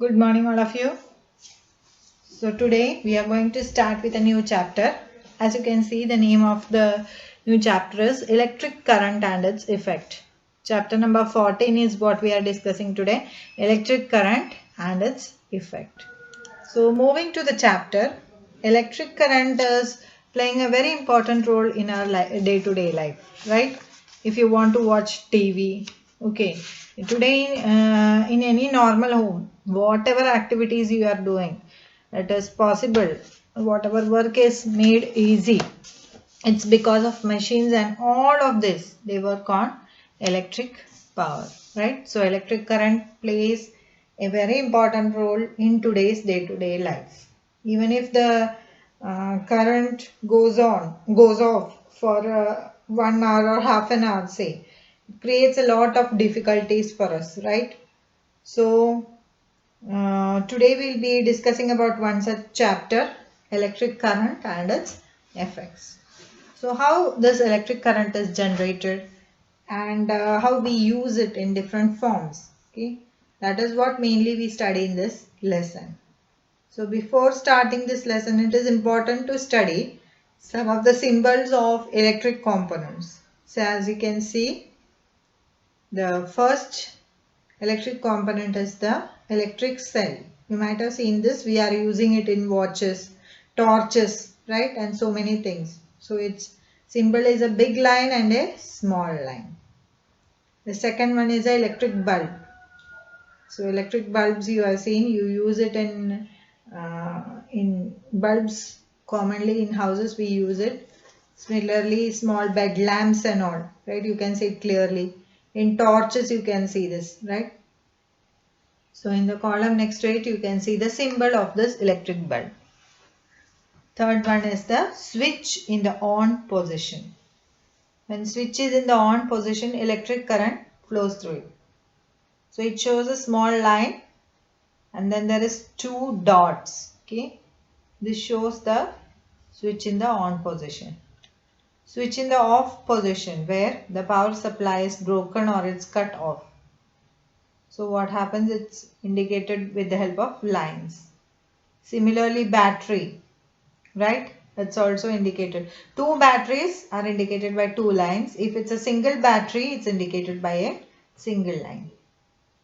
Good morning, all of you. So, today we are going to start with a new chapter. As you can see, the name of the new chapter is Electric Current and its Effect. Chapter number 14 is what we are discussing today, Electric Current and its Effect. So, moving to the chapter, electric current is playing a very important role in our day-to-day life, right? If you want to watch TV, okay. Today, in any normal home, whatever activities you are doing, it is possible. Whatever work is made easy, it's because of machines and all of this. They work on electric power, right? So, electric current plays a very important role in today's day-to-day life. Even if the current goes off for 1 hour or half an hour, say, it creates a lot of difficulties for us, right? So today we'll be discussing about one such chapter, electric current and its effects. So how this electric current is generated and how we use it in different forms. Okay, that is what mainly we study in this lesson. So before starting this lesson, it is important to study some of the symbols of electric components. So as you can see, the first electric component is the electric cell. You might have seen this. We are using it in watches, torches, right? And so many things. So its symbol is a big line and a small line. The second one is the electric bulb. So electric bulbs you are seeing, you use it in bulbs commonly in houses we use it. Similarly, small bed lamps and all, right? You can see it clearly. In torches you can see this, right? So in the column next to it you can see the symbol of this electric bulb. Third one is the switch in the on position. When switch is in the on position, electric current flows through it. So it shows a small line and then there is two dots. Okay, this shows the switch in the on position. Switch in the off position, where the power supply is broken or it's cut off. So what happens, it's indicated with the help of lines. Similarly, battery, right? That's also indicated. Two batteries are indicated by two lines. If it's a single battery, it's indicated by a single line.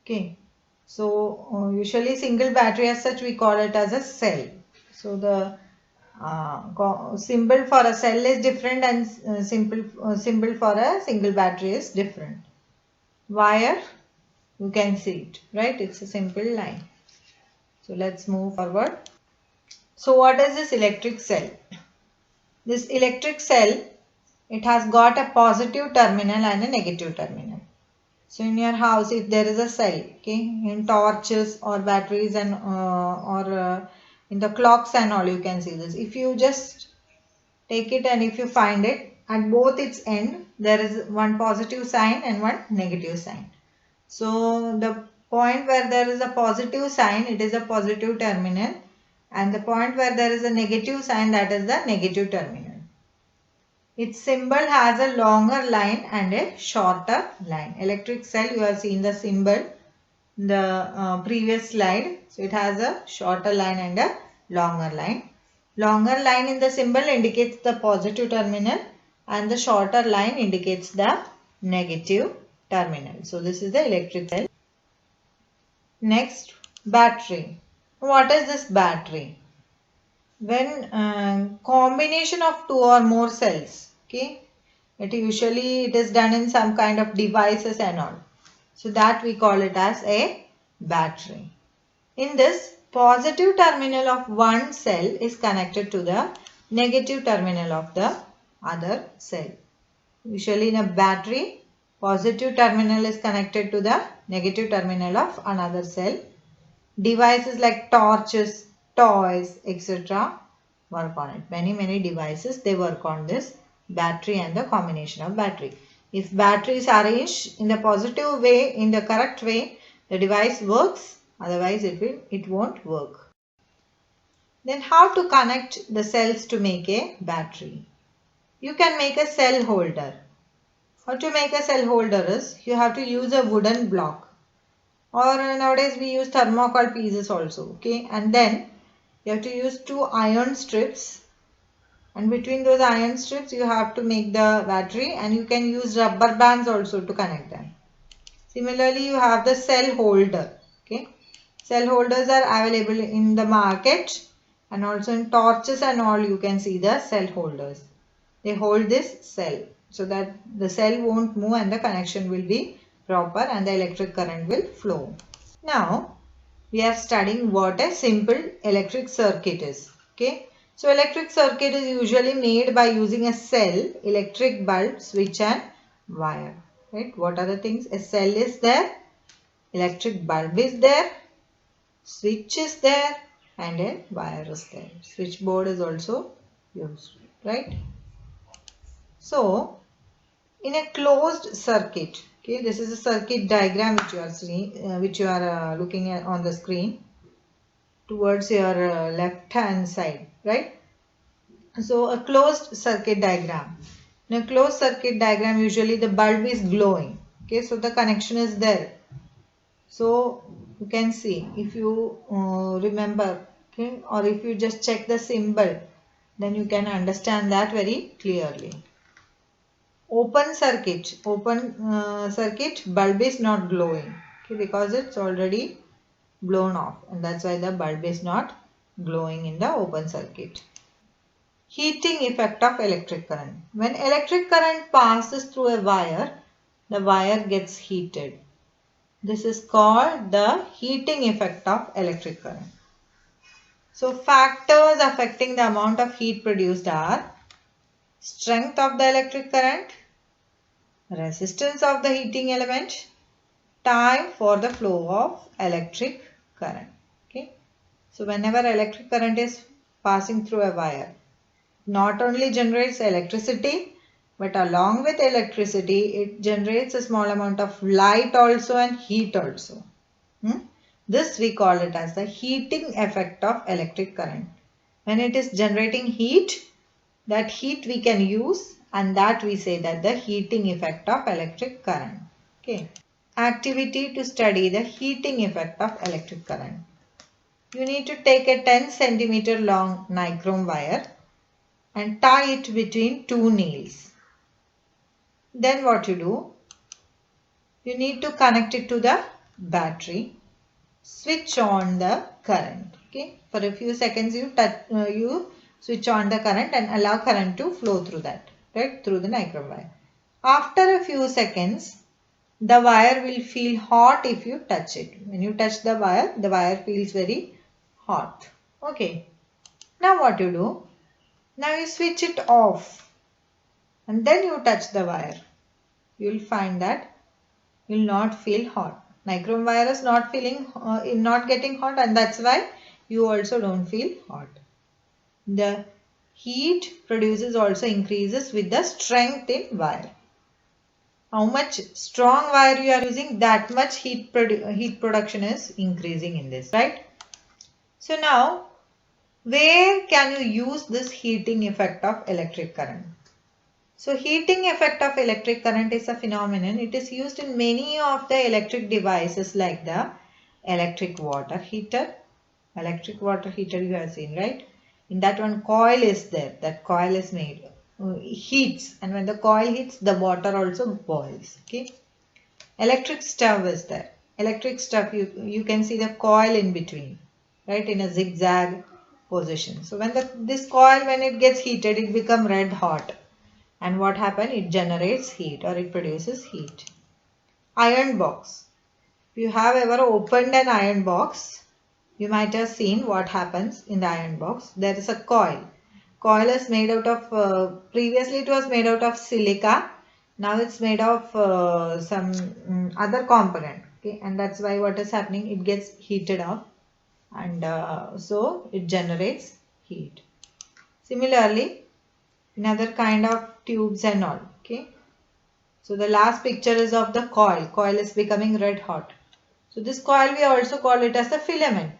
Okay. So usually single battery as such we call it as a cell. So the symbol for a cell is different and symbol for a single battery is different. Wire, you can see it, right? It's a simple line. So let's move forward. So what is this electric cell? This electric cell, it has got a positive terminal and a negative terminal. So in your house, if there is a cell, okay, in torches or batteries and in the clocks and all, you can see this. If you just take it and if you find it, at both its end, there is one positive sign and one negative sign. So the point where there is a positive sign, it is a positive terminal, and the point where there is a negative sign, that is the negative terminal. Its symbol has a longer line and a shorter line. Electric cell, you have seen the symbol in the previous slide. So it has a shorter line and a longer line. Longer line in the symbol indicates the positive terminal and the shorter line indicates the negative terminal. So this is the electric cell. Next, battery. What is this battery? When combination of two or more cells, okay, it is done in some kind of devices and all. So that we call it as a battery. In this, positive terminal of one cell is connected to the negative terminal of the other cell. Usually in a battery, positive terminal is connected to the negative terminal of another cell. Devices like torches, toys, etc. work on it. Many devices, they work on this battery and the combination of battery. If battery is arranged in the positive way, in the correct way, the device works. Otherwise, it won't work. Then how to connect the cells to make a battery? You can make a cell holder. How to make a cell holder is, you have to use a wooden block. or nowadays we use thermocol pieces also. Okay, and then you have to use 2 iron strips, and between those iron strips you have to make the battery, and you can use rubber bands also to connect them. Similarly, you have the cell holder. Okay, cell holders are available in the market, and also in torches and all you can see the cell holders. They hold this cell so that the cell won't move and the connection will be proper and the electric current will flow. Now we are studying what a simple electric circuit is. Okay, so electric circuit is usually made by using a cell, electric bulb, switch and wire. Right, what are the things? A cell is there, electric bulb is there, switch is there, and a wire is there. Switchboard is also used, right? So in a closed circuit, okay, this is a circuit diagram which you are seeing, looking at on the screen towards your left hand side, right? So a closed circuit diagram. In a closed circuit diagram, usually the bulb is glowing. Okay, so the connection is there. So you can see if you remember, okay, or if you just check the symbol, then you can understand that very clearly. Open circuit, circuit bulb is not glowing, okay, because it's already blown off, and that's why the bulb is not glowing in the open circuit. Heating effect of electric current. When electric current passes through a wire, the wire gets heated. This is called the heating effect of electric current. So factors affecting the amount of heat produced are strength of the electric current, resistance of the heating element, time for the flow of electric current. Okay, so whenever electric current is passing through a wire, not only generates electricity, but along with electricity it generates a small amount of light also and heat also. This we call it as the heating effect of electric current. When it is generating heat, that heat we can use, and that we say that the heating effect of electric current. Okay. Activity to study the heating effect of electric current. You need to take a 10 centimeter long nichrome wire and tie it between 2 nails. Then what you do? You need to connect it to the battery. Switch on the current. Okay. For a few seconds you switch on the current and allow current to flow through that, right, through the nichrome wire. After a few seconds, the wire will feel hot if you touch it. When you touch the wire feels very hot. Okay. Now what you do? Now you switch it off and then you touch the wire. You will find that you will not feel hot. Nichrome wire is not getting hot, and that's why you also don't feel hot. The heat produces also increases with the strength in wire. How much strong wire you are using, that much heat production is increasing in this, right? So now, where can you use this heating effect of electric current? So heating effect of electric current is a phenomenon. It is used in many of the electric devices like the electric water heater. Electric water heater you have seen, right? In that one coil is there. That coil is made. Heats, and when the coil heats, the water also boils. Okay. Electric stove is there. Electric stove, you can see the coil in between, right, in a zigzag position. So when this coil, when it gets heated, it becomes red hot. And what happens? It generates heat, or it produces heat. Iron box. If you have ever opened an iron box, you might have seen what happens in the iron box. There is a coil. Coil is made out of, previously it was made out of silica. Now it's made of some other component. Okay, and that's why what is happening, it gets heated up, and so it generates heat. Similarly, another kind of tubes and all. Okay, so the last picture is of the coil. Coil is becoming red hot. So this coil, we also call it as a filament.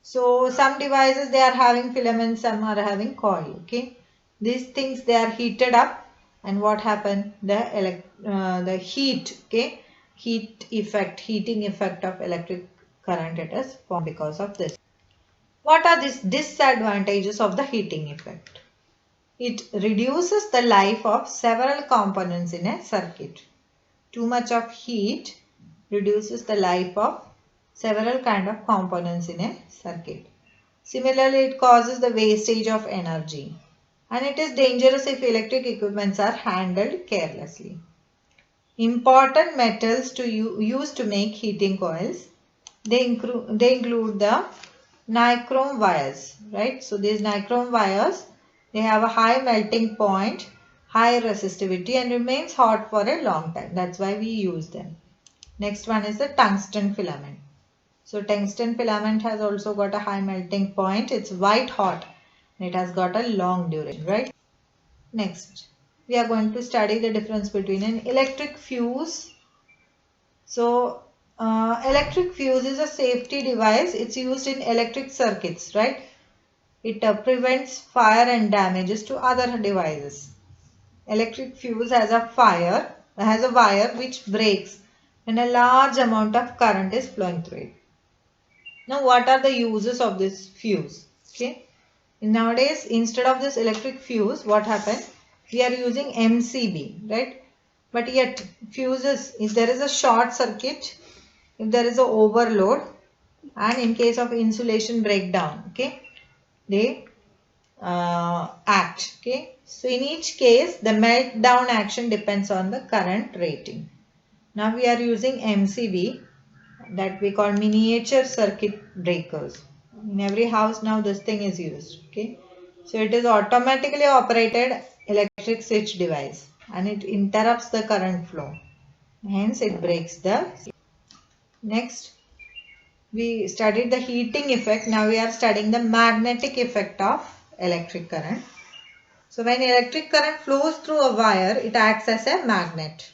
So some devices, they are having filaments, some are having coil. Okay, these things, they are heated up, and what happened? The heat, okay, heating effect of electric current it is formed because of this. What are these disadvantages of the heating effect? It reduces the life of several components in a circuit. Too much of heat reduces the life of several kind of components in a circuit. Similarly, it causes the wastage of energy, and it is dangerous if electric equipments are handled carelessly. Important metals to use to make heating coils, they include the nichrome wires, right? So these nichrome wires, they have a high melting point, high resistivity, and remains hot for a long time. That's why we use them. Next one is the tungsten filament. So tungsten filament has also got a high melting point. It's white hot. It has got a long duration, right? Next, we are going to study the difference between an electric fuse. So electric fuse is a safety device. It's used in electric circuits, right? It prevents fire and damages to other devices. Electric fuse has a wire which breaks when a large amount of current is flowing through it. Now, what are the uses of this fuse? Okay. Nowadays, instead of this electric fuse, what happens? We are using MCB, right? But yet, fuses, if there is a short circuit, if there is an overload, and in case of insulation breakdown, okay, they act, okay. So, in each case, the meltdown action depends on the current rating. Now, we are using MCB, that we call miniature circuit breakers. In every house now this thing is used, okay. So it is automatically operated electric switch device, and it interrupts the current flow, hence it breaks the. Next, we studied the heating effect. Now we are studying the magnetic effect of electric current. So when electric current flows through a wire, it acts as a magnet.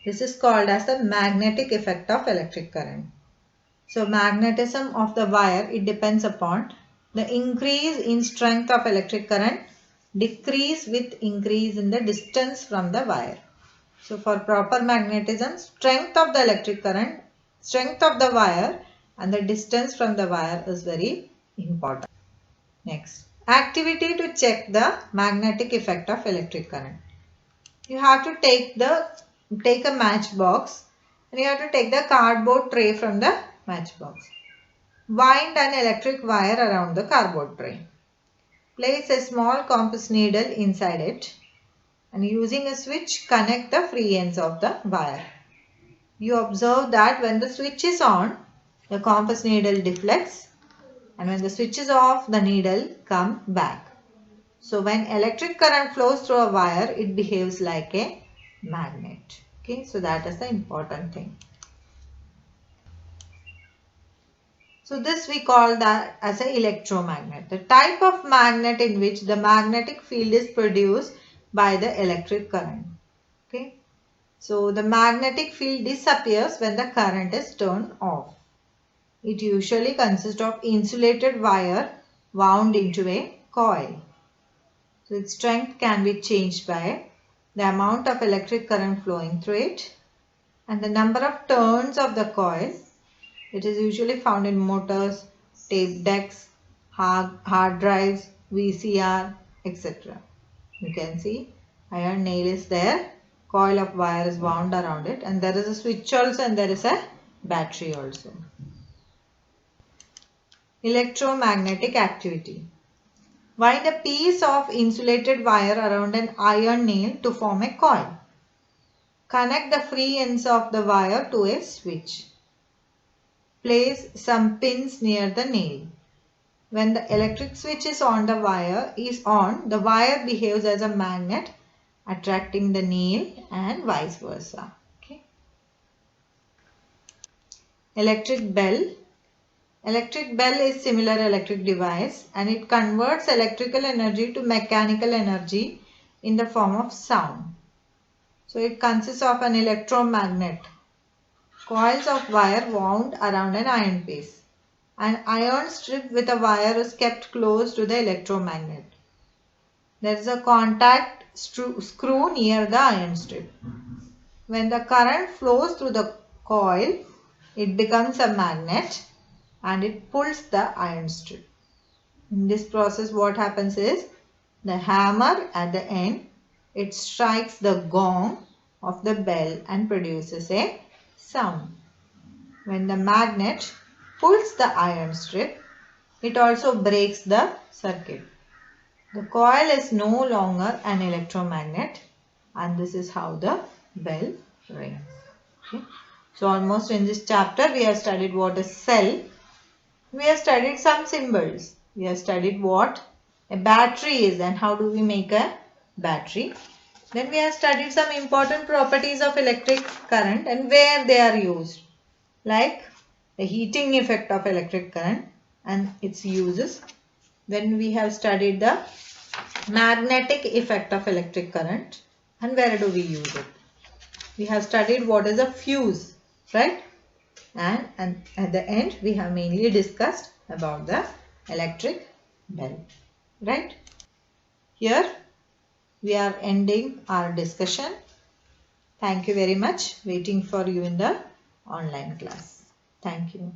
This is called as the magnetic effect of electric current. So magnetism of the wire, it depends upon the increase in strength of electric current, decrease with increase in the distance from the wire. So for proper magnetism, strength of the electric current, strength of the wire, and the distance from the wire is very important. Next, activity to check the magnetic effect of electric current. You have to take a matchbox, and you have to take the cardboard tray from the matchbox. Wind an electric wire around the cardboard tray. Place a small compass needle inside it, and using a switch, connect the free ends of the wire. You observe that when the switch is on, the compass needle deflects, and when the switch is off, the needle comes back. So when electric current flows through a wire, it behaves like a magnet. Okay, so that is the important thing. So this we call that as an electromagnet. The type of magnet in which the magnetic field is produced by the electric current. Okay. So the magnetic field disappears when the current is turned off. It usually consists of insulated wire wound into a coil. So its strength can be changed by the amount of electric current flowing through it and the number of turns of the coil. It is usually found in motors, tape decks, hard drives, VCR, etc. You can see iron nail is there, coil of wire is wound around it, and there is a switch also, and there is a battery also. Electromagnetic activity. Wind a piece of insulated wire around an iron nail to form a coil. Connect the free ends of the wire to a switch. Place some pins near the nail. When the electric switch is on, the wire behaves as a magnet, attracting the nail and vice versa. Okay. Electric bell. Electric bell is similar electric device, and it converts electrical energy to mechanical energy in the form of sound. So it consists of an electromagnet, coils of wire wound around an iron piece. An iron strip with a wire is kept close to the electromagnet. There is a contact screw near the iron strip. When the current flows through the coil, it becomes a magnet and it pulls the iron strip. In this process, what happens is the hammer at the end, it strikes the gong of the bell and produces a sound. When the magnet pulls the iron strip, it also breaks the circuit. The coil is no longer an electromagnet, and this is how the bell rings. Okay. So almost in this chapter we have studied what is cell. We have studied some symbols. We have studied what a battery is and how do we make a battery. Then we have studied some important properties of electric current and where they are used, like the heating effect of electric current and its uses. Then we have studied the magnetic effect of electric current and where do we use it. We have studied what is a fuse, right? And at the end we have mainly discussed about the electric bell, right? Here we are ending our discussion. Thank you very much. Waiting for you in the online class. Thank you.